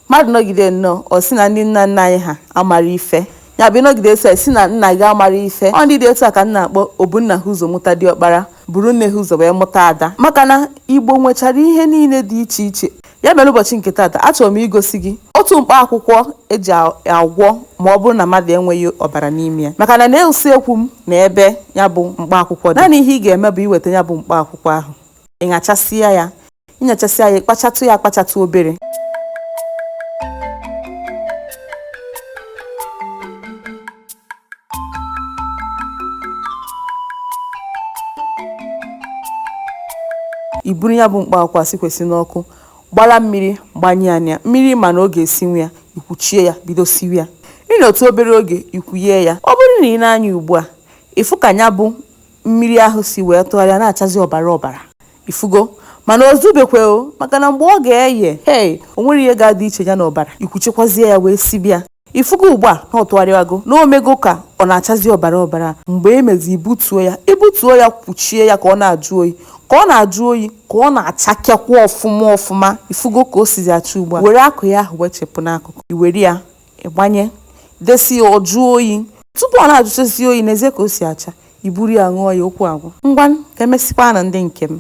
mmadụ nọgide nnọọ ọ sị na ndị nna nna anyị ha amara ife ya bụ ịnọgide eso si na nna gị amara ife ọ ndị dị etu a ka nna akpọ obu nna ha ụzọ mụta diọkpara buru nne ha ụzọ wee mụta ada maka na Igbo nwechara ihe niile dị iche iche. Ya mere ụbọchị nke taata achọrọ m igosi gị otu mkpa akwụkwọ eji agwọ ma ọ bụrụ na mmadụ enweghị ọbara n'ime ya, maka na n'usekwu m na ebe ya bụ mkpa akwụkwọ dị. Naanị ihe ị ga-eme bụ iweta ya bụ mkpa akwụkwọ ahụ, ịnyachasịa ya ịkpachatụ ya akpachatụ obere. Iburu ya bụ mkpa akwụkwọ sikwesị n'ọkụ, gbara mmiri gbanye anya mmiri mana oge esinwu ya ikwuchie ya bido siwe ya. Ị na-otu obere oge ikwuye ya. Ọ bụrụ na ị na-anya ugbu a ịfụ ka ya bụ mmiri ahụ si wee tụgharịa na-achazi ọbara ọbara ifugo, mana ozubekwe o, maka na mgbe ọ ga-eye o nwere ihe ga-adị iche ya na ọbara ikwuchekwazie ya wee sibịa. Ifugo ugbu a na ọtụgharịwago na omego ka ọ na-achazi ọbara ọbara. Mgbe emezi ibutuo ya kwuchie ya ka ọ na-ajụ oyi ka ọ na-achakekwa ọfụma ifugo ka o sizi achọ ugbu a. Were akụ ya ahụ wechepụ n'akụkụ, iwere ya ịgbanye desi ya ọ jụọ oyi. Tupu ọ na-ajụchasi oyi n'ezie ka o si acha, iburu ya ṅụọ ya okwu agwụ. Ngwa ka emesịkwa na ndị nke m.